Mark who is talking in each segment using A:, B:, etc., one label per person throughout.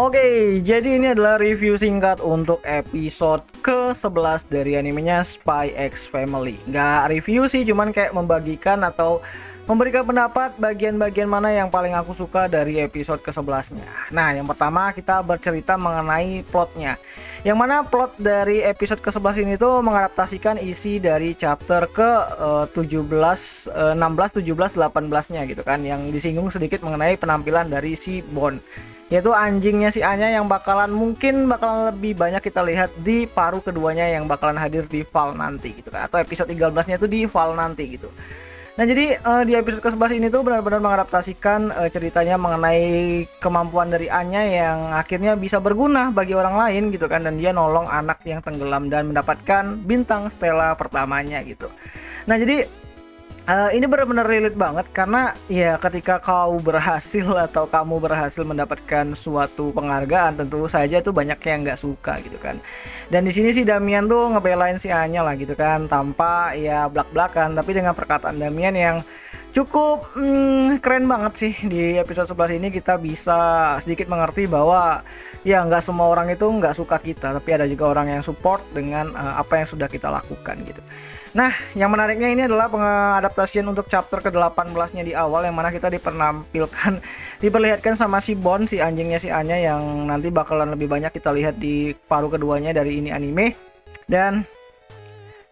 A: Oke, jadi ini adalah review singkat untuk episode ke-11 dari animenya Spy X Family. Nggak review sih, cuman kayak membagikan atau memberikan pendapat bagian-bagian mana yang paling aku suka dari episode ke-11-nya. Nah, yang pertama kita bercerita mengenai plotnya. Yang mana plot dari episode ke-11 ini tuh mengadaptasikan isi dari chapter ke-17, 16, 17, 18-nya gitu kan. Yang disinggung sedikit mengenai penampilan dari si Bond, yaitu anjingnya si Anya yang mungkin bakalan lebih banyak kita lihat di paruh keduanya yang bakalan hadir di Val nanti gitu kan, atau episode 13-nya itu di Val nanti gitu. Nah, jadi di episode ke-11 ini tuh benar-benar mengadaptasikan ceritanya mengenai kemampuan dari Anya yang akhirnya bisa berguna bagi orang lain gitu kan, dan dia nolong anak yang tenggelam dan mendapatkan bintang stella pertamanya gitu. Nah, jadi ini benar-benar relate banget karena ya ketika kau berhasil atau kamu berhasil mendapatkan suatu penghargaan, tentu saja tuh banyak yang nggak suka gitu kan. Dan di sini si Damian tuh ngebelain si Anya lah gitu kan, tanpa ya blak-blakan, tapi dengan perkataan Damian yang cukup keren banget sih. Di episode 11 ini kita bisa sedikit mengerti bahwa ya nggak semua orang itu nggak suka kita, tapi ada juga orang yang support dengan apa yang sudah kita lakukan gitu. Nah, yang menariknya ini adalah pengadaptasian untuk chapter ke-18-nya di awal, yang mana kita diperlihatkan sama si Bond, si anjingnya si Anya, yang nanti bakalan lebih banyak kita lihat di paruh keduanya dari ini anime. Dan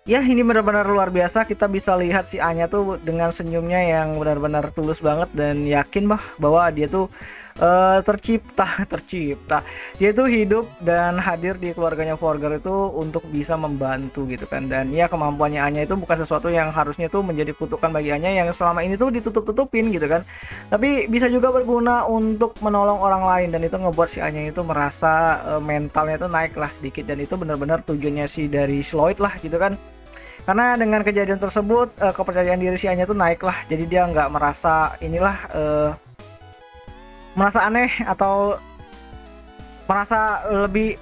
A: ya, ini benar-benar luar biasa. Kita bisa lihat si Anya tuh dengan senyumnya yang benar-benar tulus banget dan yakin bahwa dia tuh tercipta dia tuh hidup dan hadir di keluarganya Forger itu untuk bisa membantu gitu kan. Dan ya, kemampuannya Anya itu bukan sesuatu yang harusnya tuh menjadi kutukan bagi Anya yang selama ini tuh ditutup-tutupin gitu kan, tapi bisa juga berguna untuk menolong orang lain, dan itu ngebuat si Anya itu merasa mentalnya tuh naik lah sedikit. Dan itu benar-benar tujuannya si dari Sloyd lah gitu kan, karena dengan kejadian tersebut kepercayaan diri si Anya tuh naik lah. Jadi dia nggak merasa merasa aneh atau merasa lebih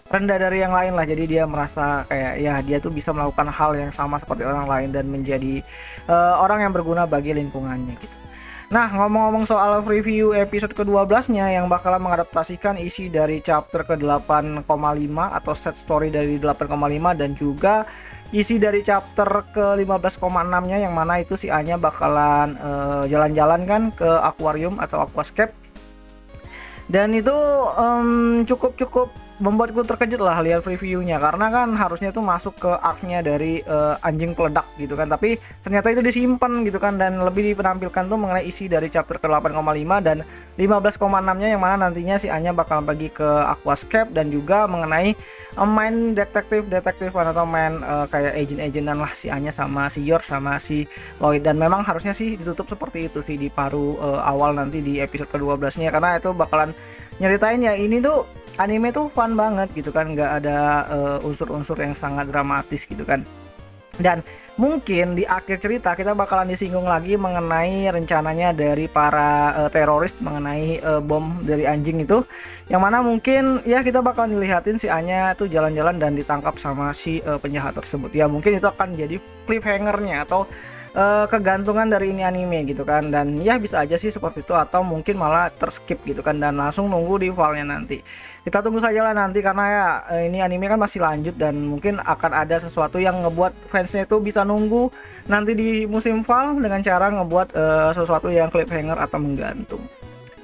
A: rendah dari yang lain lah. Jadi dia merasa kayak ya dia tuh bisa melakukan hal yang sama seperti orang lain dan menjadi orang yang berguna bagi lingkungannya gitu. Nah, ngomong-ngomong soal review episode ke-12-nya yang bakalan mengadaptasikan isi dari chapter ke-8,5 atau set story dari 8,5 dan juga isi dari chapter ke-15,6-nya, yang mana itu si Anya bakalan jalan-jalan kan ke akuarium atau aquascape. Dan itu cukup membuatku terkejut lah lihat reviewnya, karena kan harusnya tuh masuk ke arc-nya dari anjing peledak gitu kan, tapi ternyata itu disimpan gitu kan, dan lebih dipenampilkan tuh mengenai isi dari chapter ke-8,5 dan 15,6-nya, yang mana nantinya si Anya bakal pergi ke aquascape, dan juga mengenai main detektifan atau main kayak agent-agentan lah si Anya sama si Yor sama si Lloyd. Dan memang harusnya sih ditutup seperti itu sih di paruh awal nanti di episode ke-12-nya, karena itu bakalan nyeritain ya ini tuh anime tuh fun banget gitu kan, nggak ada unsur-unsur yang sangat dramatis gitu kan. Dan mungkin di akhir cerita kita bakalan disinggung lagi mengenai rencananya dari para teroris mengenai bom dari anjing itu, yang mana mungkin ya kita bakalan dilihatin si Anya tuh jalan-jalan dan ditangkap sama si penjahat tersebut. Ya mungkin itu akan jadi cliffhanger-nya atau kegantungan dari ini anime gitu kan. Dan ya bisa aja sih seperti itu, atau mungkin malah terskip gitu kan dan langsung nunggu di Val-nya nanti. Kita tunggu saja lah nanti, karena ya ini anime kan masih lanjut dan mungkin akan ada sesuatu yang ngebuat fansnya itu bisa nunggu nanti di musim Val dengan cara ngebuat sesuatu yang cliffhanger atau menggantung.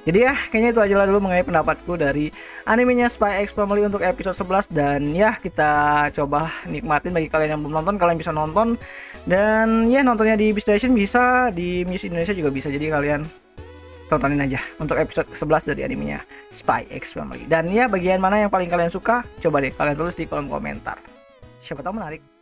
A: Jadi ya, kayaknya itu aja lah dulu mengenai pendapatku dari animenya Spy X Family untuk episode 11. Dan ya, kita coba nikmatin. Bagi kalian yang belum nonton, kalian bisa nonton. Dan ya, nontonnya di Station bisa, di Muse Indonesia juga bisa. Jadi kalian tontonin aja untuk episode ke-11 dari animenya Spy X Family. Dan ya, bagian mana yang paling kalian suka, coba deh kalian tulis di kolom komentar. Siapa tahu menarik.